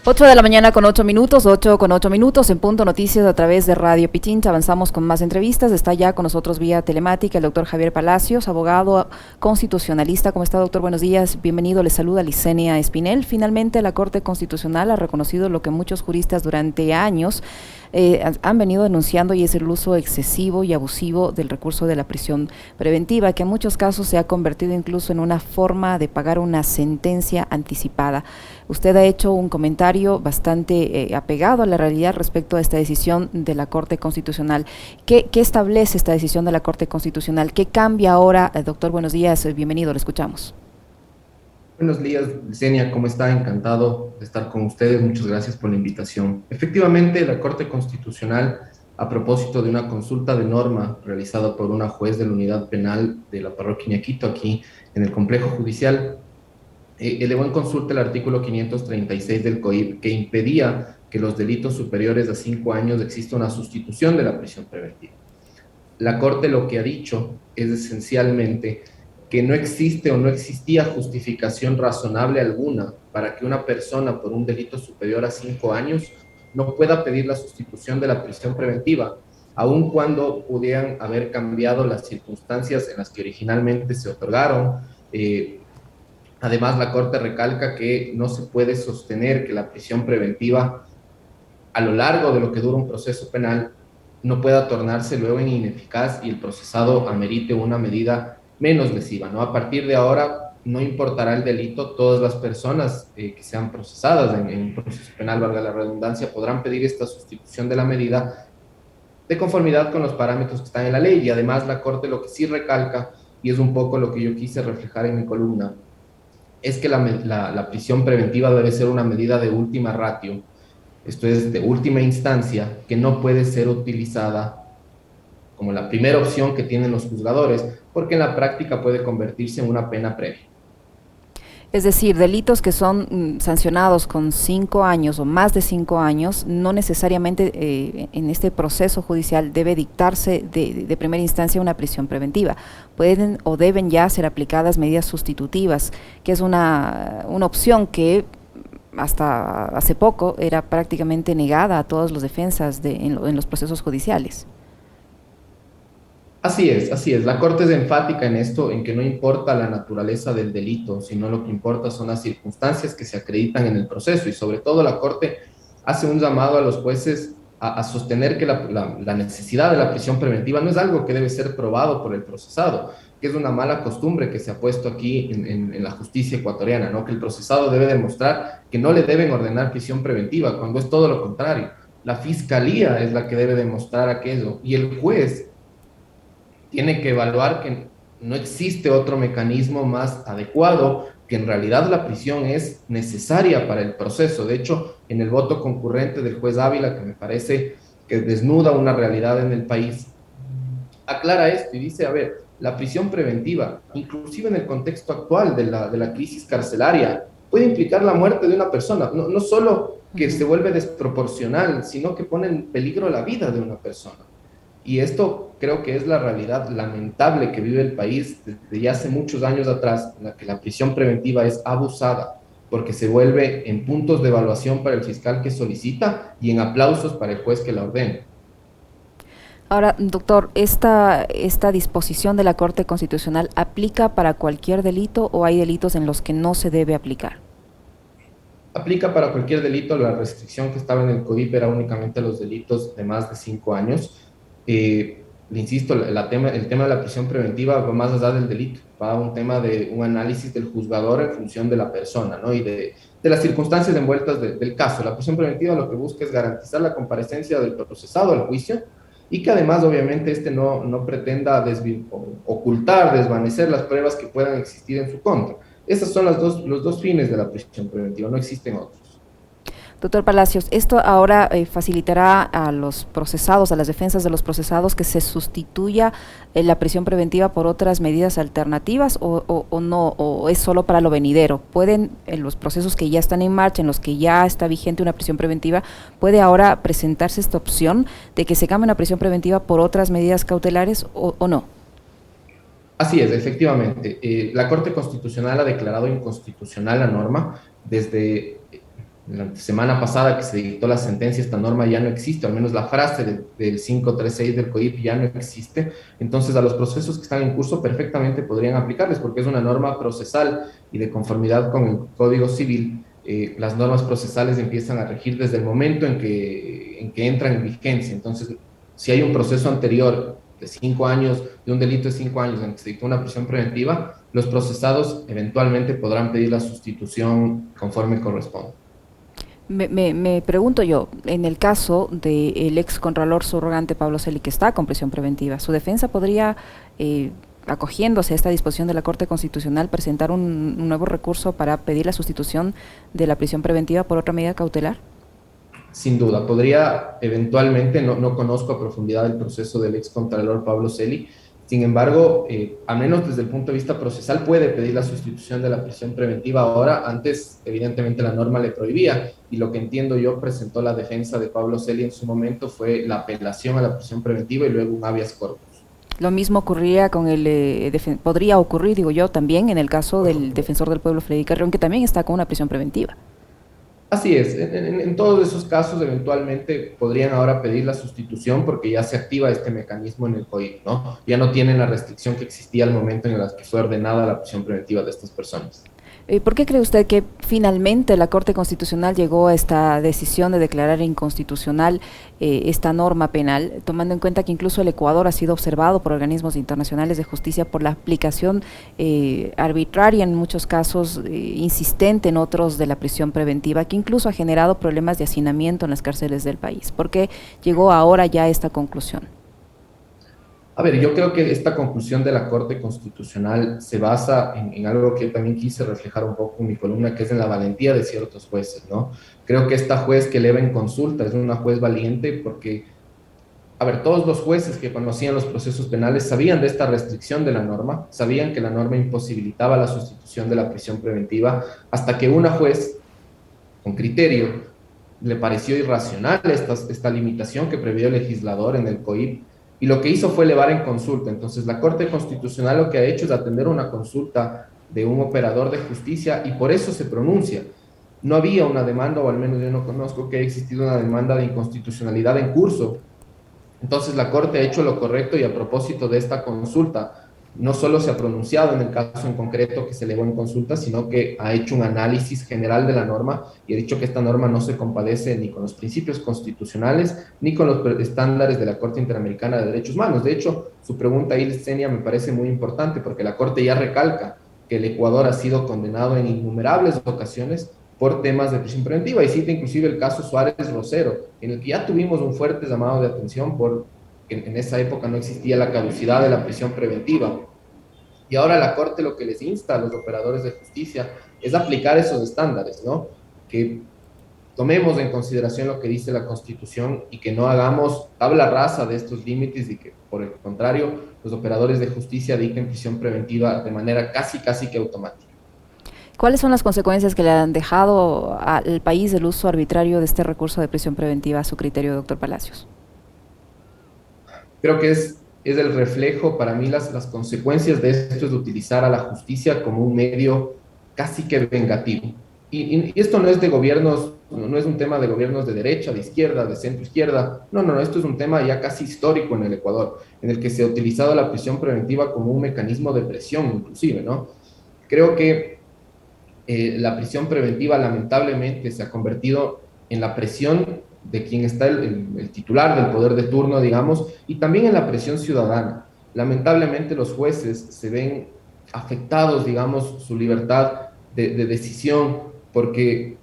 8 de la mañana con 8 minutos, 8 con 8 minutos en Punto Noticias a través de Radio Pichincha. Avanzamos con más entrevistas. Está ya con nosotros vía telemática el doctor Javier Palacios, abogado constitucionalista. ¿Cómo está, doctor? Buenos días. Bienvenido. Le saluda Licenia Espinel. Finalmente, la Corte Constitucional ha reconocido lo que muchos juristas durante años han venido denunciando, y es el uso excesivo y abusivo del recurso de la prisión preventiva, que en muchos casos se ha convertido incluso en una forma de pagar una sentencia anticipada. Usted ha hecho un comentario bastante apegado a la realidad respecto a esta decisión de la Corte Constitucional. ¿Qué establece esta decisión de la Corte Constitucional? ¿Qué cambia ahora? Doctor, buenos días, bienvenido, lo escuchamos. Buenos días, Licenia, ¿cómo está? Encantado de estar con ustedes. Muchas gracias por la invitación. Efectivamente, la Corte Constitucional, a propósito de una consulta de norma realizada por una juez de la Unidad Penal de la Parroquia Iñaquito, aquí en el Complejo Judicial, elevó en consulta el artículo 536 del COIP, que impedía que los delitos superiores a 5 años exista una sustitución de la prisión preventiva. La Corte lo que ha dicho es esencialmente que no existe o no existía justificación razonable alguna para que una persona por un delito superior a 5 años no pueda pedir la sustitución de la prisión preventiva, aun cuando pudieran haber cambiado las circunstancias en las que originalmente se otorgaron. Además, la Corte recalca que no se puede sostener que la prisión preventiva, a lo largo de lo que dura un proceso penal, no pueda tornarse luego en ineficaz y el procesado amerite una medida menos lesiva, ¿no? A partir de ahora, no importará el delito, todas las personas que sean procesadas en un proceso penal, valga la redundancia, podrán pedir esta sustitución de la medida de conformidad con los parámetros que están en la ley. Y además la Corte lo que sí recalca, y es un poco lo que yo quise reflejar en mi columna, es que la prisión preventiva debe ser una medida de última ratio, esto es de última instancia, que no puede ser utilizada como la primera opción que tienen los juzgadores, porque en la práctica puede convertirse en una pena previa. Es decir, delitos que son sancionados con 5 años o más de 5 años, no necesariamente en este proceso judicial debe dictarse de primera instancia una prisión preventiva. Pueden o deben ya ser aplicadas medidas sustitutivas, que es una opción que hasta hace poco era prácticamente negada a todos los defensas en los procesos judiciales. Así es, así es. La Corte es enfática en esto, en que no importa la naturaleza del delito, sino lo que importa son las circunstancias que se acreditan en el proceso. Y sobre todo la Corte hace un llamado a los jueces a sostener que la necesidad de la prisión preventiva no es algo que debe ser probado por el procesado, que es una mala costumbre que se ha puesto aquí en la justicia ecuatoriana, ¿no? Que el procesado debe demostrar que no le deben ordenar prisión preventiva, cuando es todo lo contrario. La fiscalía es la que debe demostrar aquello y el juez tiene que evaluar que no existe otro mecanismo más adecuado, que en realidad la prisión es necesaria para el proceso. De hecho, en el voto concurrente del juez Ávila, que me parece que desnuda una realidad en el país, aclara esto y dice, a ver, la prisión preventiva, inclusive en el contexto actual de la crisis carcelaria, puede implicar la muerte de una persona, no solo que se vuelve desproporcional, sino que pone en peligro la vida de una persona. Y esto creo que es la realidad lamentable que vive el país desde ya hace muchos años atrás, en la que la prisión preventiva es abusada, porque se vuelve en puntos de evaluación para el fiscal que solicita y en aplausos para el juez que la ordena. Ahora, doctor, ¿esta disposición de la Corte Constitucional aplica para cualquier delito o hay delitos en los que no se debe aplicar? Aplica para cualquier delito. La restricción que estaba en el CODIP era únicamente los delitos de más de 5 años. Le insisto, el tema de la prisión preventiva va más allá del delito, va a un tema de un análisis del juzgador en función de la persona, ¿no? Y de las circunstancias envueltas del caso. La prisión preventiva lo que busca es garantizar la comparecencia del procesado al juicio y que además, obviamente, no pretenda ocultar, desvanecer las pruebas que puedan existir en su contra. Esos son los dos fines de la prisión preventiva, no existen otros. Doctor Palacios, ¿esto ahora facilitará a los procesados, a las defensas de los procesados, que se sustituya la prisión preventiva por otras medidas alternativas o no, o es solo para lo venidero? ¿Pueden, en los procesos que ya están en marcha, en los que ya está vigente una prisión preventiva, puede ahora presentarse esta opción de que se cambie una prisión preventiva por otras medidas cautelares o no? Así es, efectivamente. La Corte Constitucional ha declarado inconstitucional la norma desde la semana pasada que se dictó la sentencia, esta norma ya no existe, al menos la frase del 536 del COIP ya no existe. Entonces, a los procesos que están en curso perfectamente podrían aplicarles, porque es una norma procesal y de conformidad con el Código Civil. Las normas procesales empiezan a regir desde el momento en que entran en vigencia. Entonces, si hay un proceso anterior de 5 años, de un delito de 5 años en el que se dictó una prisión preventiva, los procesados eventualmente podrán pedir la sustitución conforme corresponda. Me pregunto yo, en el caso del ex contralor subrogante Pablo Celi, que está con prisión preventiva, ¿su defensa podría, acogiéndose a esta disposición de la Corte Constitucional, presentar un nuevo recurso para pedir la sustitución de la prisión preventiva por otra medida cautelar? Sin duda, podría eventualmente, no conozco a profundidad el proceso del ex contralor Pablo Celi. Sin embargo, al menos desde el punto de vista procesal, puede pedir la sustitución de la prisión preventiva ahora. Antes, evidentemente, la norma le prohibía, y lo que entiendo yo presentó la defensa de Pablo Celi en su momento fue la apelación a la prisión preventiva y luego un habeas corpus. Lo mismo ocurría con podría ocurrir, digo yo, también en el caso del defensor del pueblo Freddy Carrión, que también está con una prisión preventiva. Así es, en todos esos casos eventualmente podrían ahora pedir la sustitución porque ya se activa este mecanismo en el COIP, ¿no? Ya no tienen la restricción que existía al momento en el que fue ordenada la prisión preventiva de estas personas. ¿Por qué cree usted que finalmente la Corte Constitucional llegó a esta decisión de declarar inconstitucional esta norma penal, tomando en cuenta que incluso el Ecuador ha sido observado por organismos internacionales de justicia por la aplicación arbitraria en muchos casos, insistente en otros, de la prisión preventiva, que incluso ha generado problemas de hacinamiento en las cárceles del país? ¿Por qué llegó ahora ya a esta conclusión? A ver, yo creo que esta conclusión de la Corte Constitucional se basa en algo que yo también quise reflejar un poco en mi columna, que es en la valentía de ciertos jueces, ¿no? Creo que esta juez que eleva en consulta es una juez valiente porque, a ver, todos los jueces que conocían los procesos penales sabían de esta restricción de la norma, sabían que la norma imposibilitaba la sustitución de la prisión preventiva, hasta que una juez, con criterio, le pareció irracional esta limitación que previó el legislador en el COIP, y lo que hizo fue elevar en consulta. Entonces, la Corte Constitucional lo que ha hecho es atender una consulta de un operador de justicia y por eso se pronuncia. No había una demanda, o al menos yo no conozco que haya existido una demanda de inconstitucionalidad en curso. Entonces, la Corte ha hecho lo correcto y, a propósito de esta consulta, no solo se ha pronunciado en el caso en concreto que se elevó en consulta, sino que ha hecho un análisis general de la norma y ha dicho que esta norma no se compadece ni con los principios constitucionales ni con los estándares de la Corte Interamericana de Derechos Humanos. De hecho, su pregunta ahí, Senia, me parece muy importante porque la Corte ya recalca que el Ecuador ha sido condenado en innumerables ocasiones por temas de prisión preventiva, y cita inclusive el caso Suárez Rosero, en el que ya tuvimos un fuerte llamado de atención por que en esa época no existía la caducidad de la prisión preventiva. Y ahora la Corte lo que les insta a los operadores de justicia es aplicar esos estándares, ¿no? Que tomemos en consideración lo que dice la Constitución y que no hagamos tabla rasa de estos límites, y que, por el contrario, los operadores de justicia dicten prisión preventiva de manera casi que automática. ¿Cuáles son las consecuencias que le han dejado al país el uso arbitrario de este recurso de prisión preventiva a su criterio, doctor Palacios? Creo que es el reflejo, para mí las consecuencias de esto es de utilizar a la justicia como un medio casi que vengativo. Y esto no es de gobiernos, no es un tema de gobiernos de derecha, de izquierda, de centro izquierda, no, esto es un tema ya casi histórico en el Ecuador, en el que se ha utilizado la prisión preventiva como un mecanismo de presión inclusive, ¿no? Creo que la prisión preventiva lamentablemente se ha convertido en la presión de quien está el titular del poder de turno, digamos, y también en la presión ciudadana. Lamentablemente los jueces se ven afectados, digamos, su libertad de decisión, porque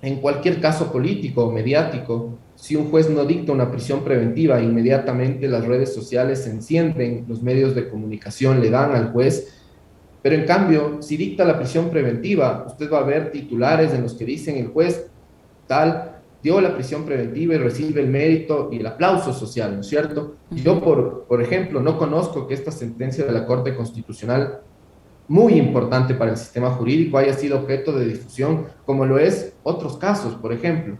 en cualquier caso político o mediático, si un juez no dicta una prisión preventiva, inmediatamente las redes sociales se encienden, los medios de comunicación le dan al juez. Pero en cambio, si dicta la prisión preventiva, usted va a ver titulares en los que dicen el juez tal dio la prisión preventiva y recibe el mérito y el aplauso social, ¿no es cierto? Yo, por ejemplo, no conozco que esta sentencia de la Corte Constitucional, muy importante para el sistema jurídico, haya sido objeto de difusión, como lo es otros casos, por ejemplo.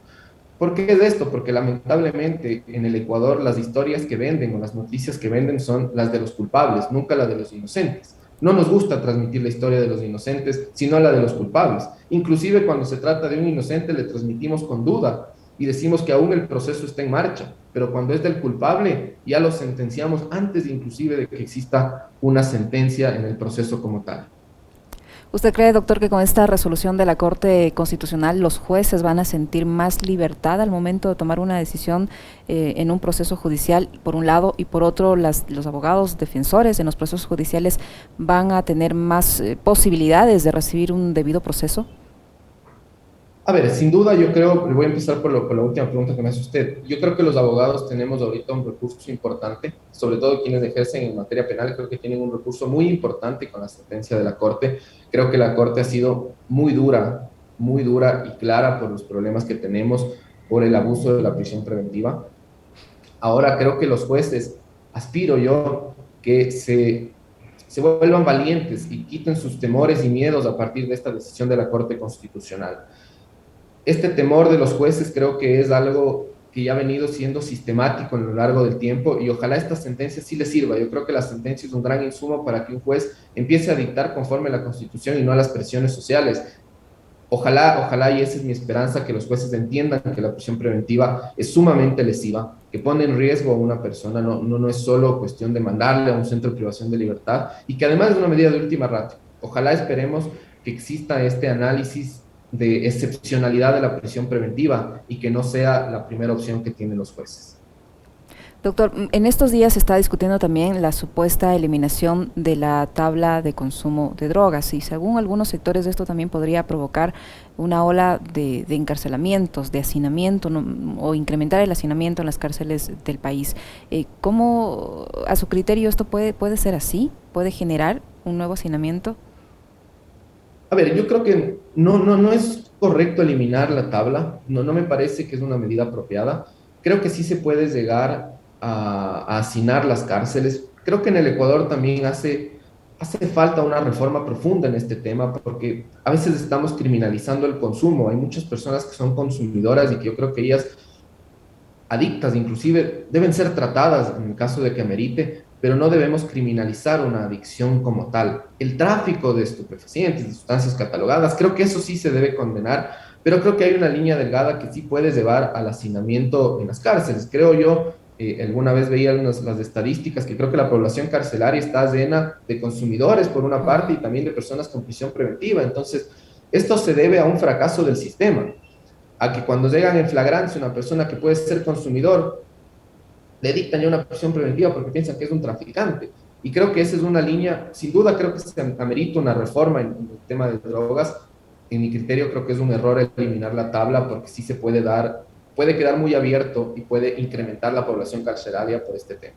¿Por qué es esto? Porque lamentablemente en el Ecuador las historias que venden o las noticias que venden son las de los culpables, nunca las de los inocentes. No nos gusta transmitir la historia de los inocentes, sino la de los culpables. Inclusive cuando se trata de un inocente le transmitimos con duda y decimos que aún el proceso está en marcha, pero cuando es del culpable ya lo sentenciamos antes inclusive de que exista una sentencia en el proceso como tal. ¿Usted cree, doctor, que con esta resolución de la Corte Constitucional los jueces van a sentir más libertad al momento de tomar una decisión en un proceso judicial, por un lado, y por otro, los abogados defensores en los procesos judiciales van a tener más posibilidades de recibir un debido proceso? A ver, sin duda yo creo, voy a empezar por la última pregunta que me hace usted. Yo creo que los abogados tenemos ahorita un recurso importante, sobre todo quienes ejercen en materia penal, creo que tienen un recurso muy importante con la sentencia de la Corte. Creo que la Corte ha sido muy dura y clara por los problemas que tenemos por el abuso de la prisión preventiva. Ahora creo que los jueces, aspiro yo, que se vuelvan valientes y quiten sus temores y miedos a partir de esta decisión de la Corte Constitucional. Este temor de los jueces creo que es algo que ya ha venido siendo sistemático a lo largo del tiempo y ojalá esta sentencia sí le sirva. Yo creo que la sentencia es un gran insumo para que un juez empiece a dictar conforme a la Constitución y no a las presiones sociales. Ojalá, y esa es mi esperanza, que los jueces entiendan que la prisión preventiva es sumamente lesiva, que pone en riesgo a una persona, no es solo cuestión de mandarle a un centro de privación de libertad y que además es una medida de última ratio. Ojalá esperemos que exista este análisis de excepcionalidad de la prisión preventiva y que no sea la primera opción que tienen los jueces. Doctor, en estos días se está discutiendo también la supuesta eliminación de la tabla de consumo de drogas y según algunos sectores esto también podría provocar una ola de encarcelamientos, de hacinamiento o incrementar el hacinamiento en las cárceles del país. ¿Cómo a su criterio esto puede ser así? ¿Puede generar un nuevo hacinamiento? A ver, yo creo que no es correcto eliminar la tabla, no me parece que es una medida apropiada. Creo que sí se puede llegar a hacinar las cárceles. Creo que en el Ecuador también hace falta una reforma profunda en este tema porque a veces estamos criminalizando el consumo. Hay muchas personas que son consumidoras y que yo creo que ellas adictas inclusive deben ser tratadas en el caso de que amerite, pero no debemos criminalizar una adicción como tal. El tráfico de estupefacientes, de sustancias catalogadas, creo que eso sí se debe condenar, pero creo que hay una línea delgada que sí puede llevar al hacinamiento en las cárceles. Creo yo, alguna vez veía las estadísticas que creo que la población carcelaria está llena de consumidores por una parte y también de personas con prisión preventiva. Entonces, esto se debe a un fracaso del sistema, a que cuando llegan en flagrancia una persona que puede ser consumidor, le dictan ya una prisión preventiva porque piensan que es un traficante. Y creo que esa es una línea, sin duda creo que se amerita una reforma en el tema de drogas. En mi criterio creo que es un error eliminar la tabla porque sí se puede dar, puede quedar muy abierto y puede incrementar la población carcelaria por este tema.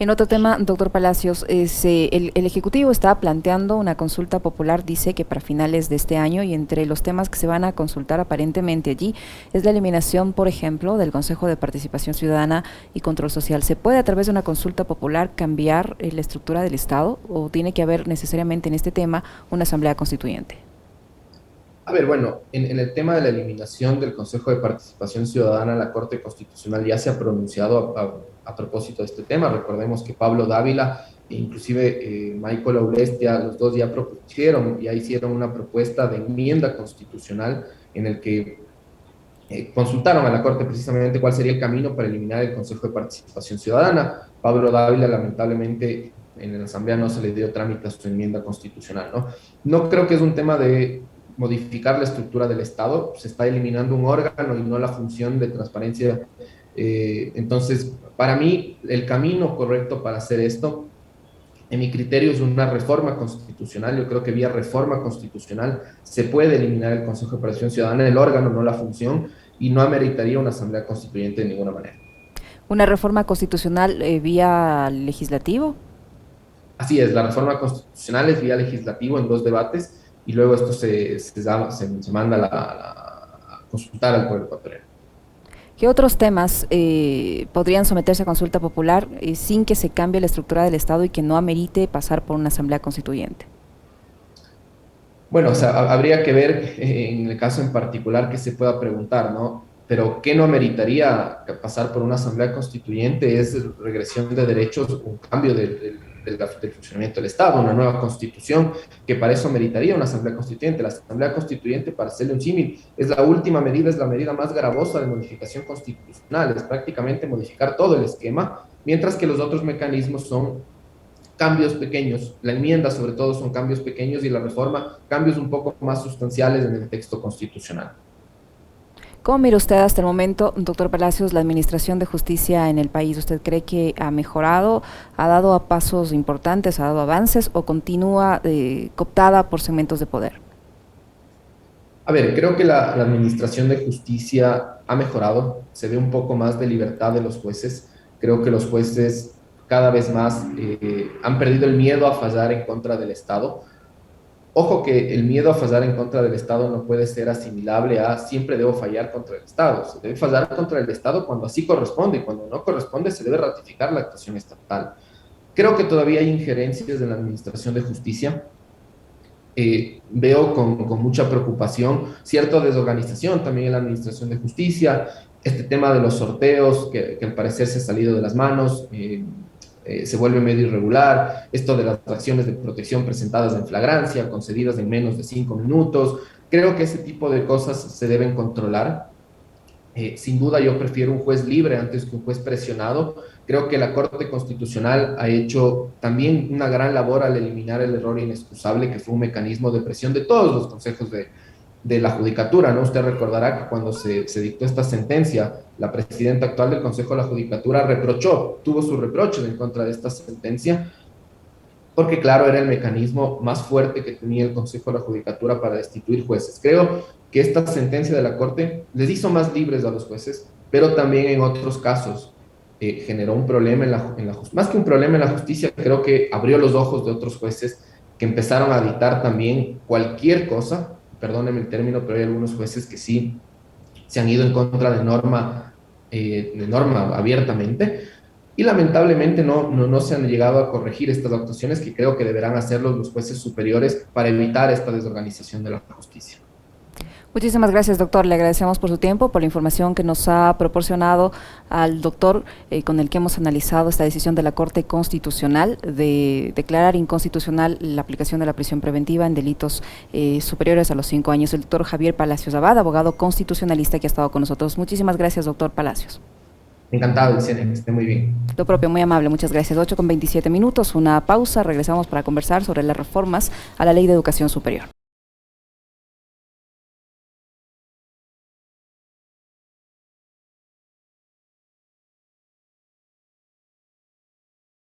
En otro tema, doctor Palacios, el Ejecutivo está planteando una consulta popular, dice que para finales de este año, y entre los temas que se van a consultar aparentemente allí es la eliminación, por ejemplo, del Consejo de Participación Ciudadana y Control Social. ¿Se puede a través de una consulta popular cambiar la estructura del Estado o tiene que haber necesariamente en este tema una asamblea constituyente? A ver, bueno, en el tema de la eliminación del Consejo de Participación Ciudadana, la Corte Constitucional ya se ha pronunciado a propósito de este tema. Recordemos que Pablo Dávila e inclusive Michael Aurestia, los dos ya propusieron, ya hicieron una propuesta de enmienda constitucional en el que consultaron a la Corte precisamente cuál sería el camino para eliminar el Consejo de Participación Ciudadana. Pablo Dávila, lamentablemente, en la Asamblea no se le dio trámite a su enmienda constitucional, ¿no? No creo que es un tema de modificar la estructura del Estado, se está eliminando un órgano y no la función de transparencia. Entonces, para mí, el camino correcto para hacer esto, en mi criterio, es una reforma constitucional. Yo creo que vía reforma constitucional se puede eliminar el Consejo de Participación Ciudadana, el órgano, no la función, y no ameritaría una asamblea constituyente de ninguna manera. ¿Una reforma constitucional vía legislativo? Así es, la reforma constitucional es vía legislativo en dos debates y luego esto se manda a consultar al pueblo ecuatoriano. ¿Qué otros temas podrían someterse a consulta popular sin que se cambie la estructura del Estado y que no amerite pasar por una asamblea constituyente? Bueno, o sea, habría que ver en el caso en particular que se pueda preguntar, ¿no? Pero ¿qué no ameritaría pasar por una asamblea constituyente? Es regresión de derechos, un cambio del funcionamiento del Estado, una nueva constitución, que para eso meritaría una asamblea constituyente. La asamblea constituyente, para hacerle un símil, es la última medida, es la medida más gravosa de modificación constitucional, es prácticamente modificar todo el esquema, mientras que los otros mecanismos son cambios pequeños. La enmienda, sobre todo, son cambios pequeños y la reforma, cambios un poco más sustanciales en el texto constitucional. ¿Cómo mira usted hasta el momento, doctor Palacios, la administración de justicia en el país? ¿Usted cree que ha mejorado, ha dado a pasos importantes, ha dado avances o continúa cooptada por segmentos de poder? A ver, creo que la administración de justicia ha mejorado, se ve un poco más de libertad de los jueces. Creo que los jueces cada vez más han perdido el miedo a fallar en contra del Estado. Ojo que el miedo a fallar en contra del Estado no puede ser asimilable a siempre debo fallar contra el Estado. Se debe fallar contra el Estado cuando así corresponde y cuando no corresponde se debe ratificar la actuación estatal. Creo que todavía hay injerencias en la administración de justicia. Veo con mucha preocupación cierta desorganización también en la administración de justicia, este tema de los sorteos que al parecer se ha salido de las manos, se vuelve medio irregular, esto de las acciones de protección presentadas en flagrancia, concedidas en menos de 5 minutos. Creo que ese tipo de cosas se deben controlar. Sin duda yo prefiero un juez libre antes que un juez presionado. Creo que la Corte Constitucional ha hecho también una gran labor al eliminar el error inexcusable, que fue un mecanismo de presión de todos los consejos de la Judicatura, ¿no? Usted recordará que cuando se dictó esta sentencia, la presidenta actual del Consejo de la Judicatura tuvo sus reproches en contra de esta sentencia, porque claro, era el mecanismo más fuerte que tenía el Consejo de la Judicatura para destituir jueces. Creo que esta sentencia de la Corte les hizo más libres a los jueces, pero también en otros casos generó un problema más que un problema en la justicia, creo que abrió los ojos de otros jueces que empezaron a dictar también cualquier cosa, perdónenme el término, pero hay algunos jueces que sí se han ido en contra de norma abiertamente, y lamentablemente no se han llegado a corregir estas actuaciones que creo que deberán hacerlos los jueces superiores para evitar esta desorganización de la justicia. Muchísimas gracias, doctor. Le agradecemos por su tiempo, por la información que nos ha proporcionado al doctor, con el que hemos analizado esta decisión de la Corte Constitucional de declarar inconstitucional la aplicación de la prisión preventiva en delitos superiores a los 5 años. El doctor Javier Palacios Abad, abogado constitucionalista que ha estado con nosotros. Muchísimas gracias, doctor Palacios. Encantado, Licenia, que esté muy bien. Lo propio, muy amable, muchas gracias. 8:27, una pausa, regresamos para conversar sobre las reformas a la Ley de Educación Superior.